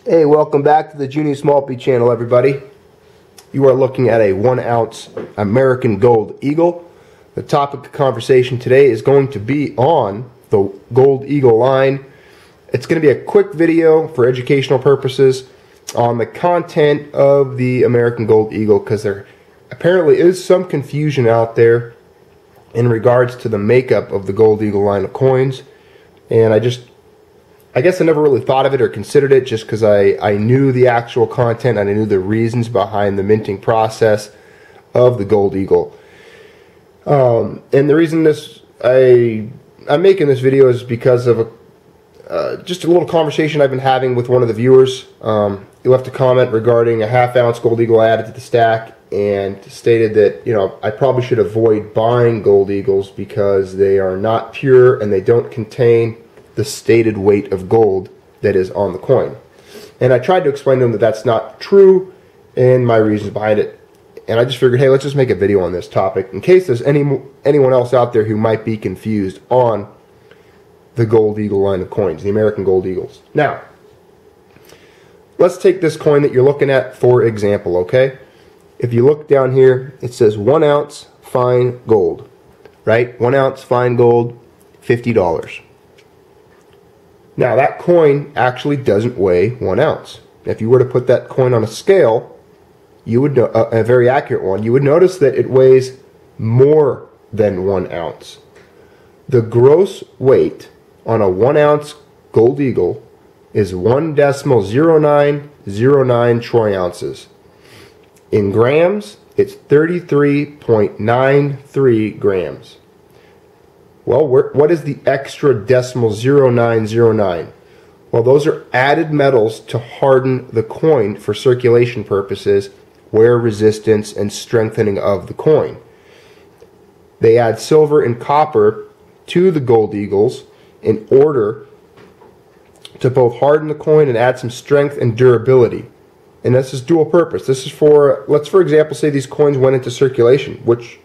Hey, welcome back to the Junior Smallpea channel, everybody. You are looking at a 1 ounce American Gold Eagle. The topic of conversation today is going to be on the Gold Eagle line. It's going to be a quick video for educational purposes on the content of the American Gold Eagle, because there apparently is some confusion out there in regards to the makeup of the Gold Eagle line of coins. And I guess I never really thought of it or considered it, just because I knew the actual content and I knew the reasons behind the minting process of the Gold Eagle. And the reason I'm making this video is because of just a little conversation I've been having with one of the viewers. He left a comment regarding a 1/2 ounce Gold Eagle added to the stack and stated that, you know, I probably should avoid buying Gold Eagles because they are not pure and they don't contain the stated weight of gold that is on the coin. And I tried to explain to him that that's not true and my reasons behind it. And I just figured, hey, let's just make a video on this topic in case there's anyone else out there who might be confused on the Gold Eagle line of coins, the American Gold Eagles. Now, let's take this coin that you're looking at for example, okay? If you look down here, it says 1 ounce fine gold, right? 1 ounce fine gold, $50. Now that coin actually doesn't weigh 1 ounce. If you were to put that coin on a scale, you would a very accurate one, you would notice that it weighs more than 1 ounce. The gross weight on a 1 ounce Gold Eagle is 1.0909 troy ounces. In grams, it's 33.93 grams. Well, what is the extra decimal 0909? Well, those are added metals to harden the coin for circulation purposes, wear resistance, and strengthening of the coin. They add silver and copper to the Gold Eagles in order to both harden the coin and add some strength and durability. And this is dual purpose. This is for, let's for example say these coins went into circulation, which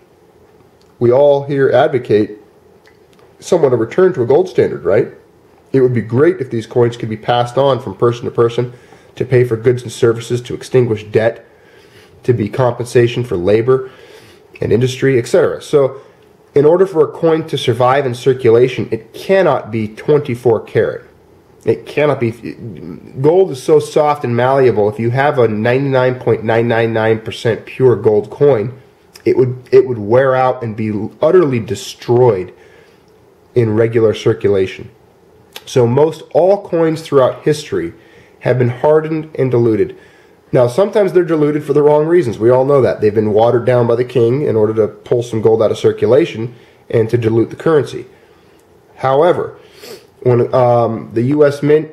we all here advocate somewhat a return to a gold standard, right? It would be great if these coins could be passed on from person to person to pay for goods and services, to extinguish debt, to be compensation for labor and industry, etc. So in order for a coin to survive in circulation, it cannot be 24 karat. It cannot be. Gold is so soft and malleable. If you have a 99.999% pure gold coin, it would wear out and be utterly destroyed in regular circulation. So most all coins throughout history have been hardened and diluted. Now sometimes they're diluted for the wrong reasons. We all know that. They've been watered down by the king in order to pull some gold out of circulation and to dilute the currency. However, when the U.S. Mint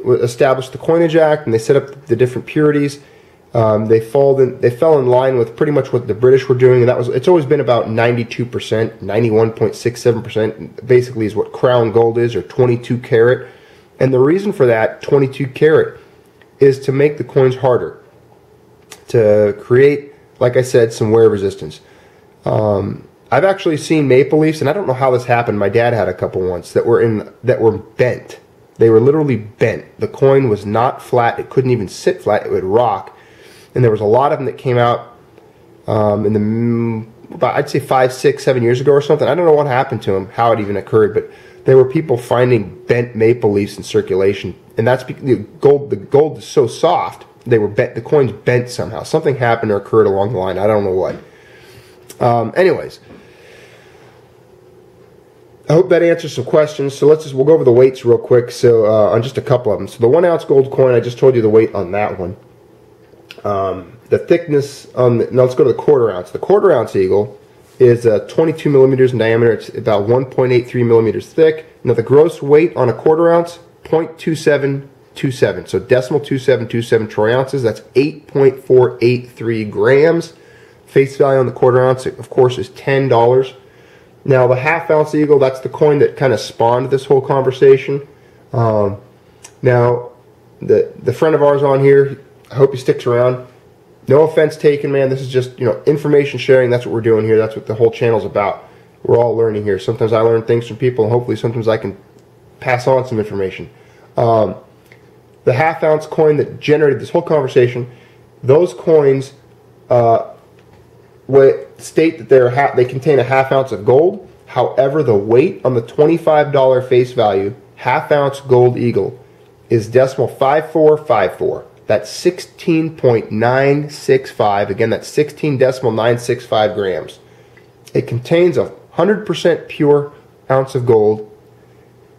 established the Coinage Act and they set up the different purities, they fell in line with pretty much what the British were doing, and it's always been about 92%, 91.67% basically is what crown gold is, or 22 karat. And the reason for that 22 karat is to make the coins harder, to create, like I said, some wear resistance. I've actually seen maple leafs, and I don't know how this happened. My dad had a couple once that were bent. They were literally bent. The coin was not flat. It couldn't even sit flat. It would rock. And there was a lot of them that came out about, I'd say 5, 6, 7 years ago or something. I don't know what happened to them, how it even occurred, but there were people finding bent maple leaves in circulation, and that's because the gold is so soft. They were bent. The coins bent somehow. Something happened or occurred along the line. I don't know what. Anyways, I hope that answers some questions. So we'll go over the weights real quick. So on just a couple of them. So the 1 ounce gold coin, I just told you the weight on that one. The thickness on now let's go to the 1/4 ounce. The 1/4 ounce Eagle is 22 millimeters in diameter. It's about 1.83 millimeters thick. Now the gross weight on a 1/4 ounce, 0.2727. So decimal 2727 troy ounces. That's 8.483 grams. Face value on the 1/4 ounce, of course, is $10. Now the 1/2 ounce Eagle, that's the coin that kind of spawned this whole conversation. Now the friend of ours on here, I hope he sticks around. No offense taken, man. This is just, you know, information sharing. That's what we're doing here. That's what the whole channel's about. We're all learning here. Sometimes I learn things from people, and hopefully sometimes I can pass on some information. the half-ounce coin that generated this whole conversation, those coins state that they contain a half-ounce of gold. However, the weight on the $25 face value half-ounce gold eagle is decimal 5454. That's 16.965. Again, that's 16.965 grams. It contains 100% pure ounce of gold,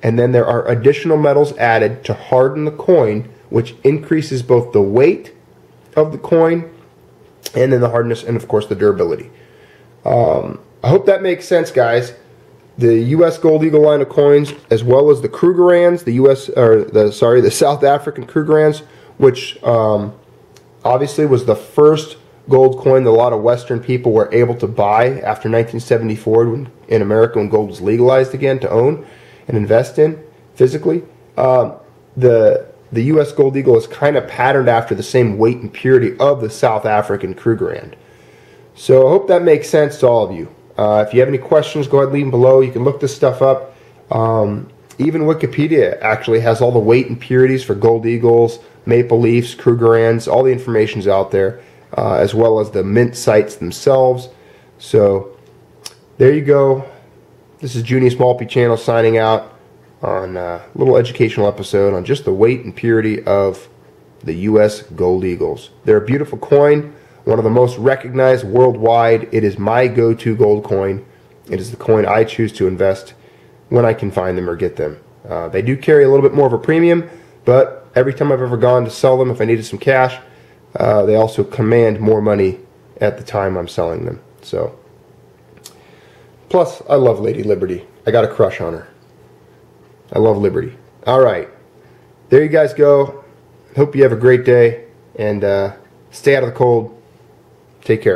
and then there are additional metals added to harden the coin, which increases both the weight of the coin and then the hardness and, of course, the durability. I hope that makes sense, guys. The U.S. Gold Eagle line of coins, as well as the Krugerrands, the South African Krugerrands, which obviously was the first gold coin that a lot of Western people were able to buy after 1974 in America, when gold was legalized again to own and invest in physically. The U.S. Gold Eagle is kind of patterned after the same weight and purity of the South African Krugerrand. So I hope that makes sense to all of you. If you have any questions, go ahead and leave them below. You can look this stuff up. Even Wikipedia actually has all the weight and purities for gold eagles, maple leafs, Krugerrands. All the information's out there, as well as the mint sites themselves. So there you go. This is Junius Malpe Channel signing out on a little educational episode on just the weight and purity of the U.S. Gold Eagles. They're a beautiful coin, one of the most recognized worldwide. It is my go-to gold coin. It is the coin I choose to invest when I can find them or get them. They do carry a little bit more of a premium, but every time I've ever gone to sell them, if I needed some cash, they also command more money at the time I'm selling them. So, plus, I love Lady Liberty. I got a crush on her. I love Liberty. All right. There you guys go. Hope you have a great day, and stay out of the cold. Take care.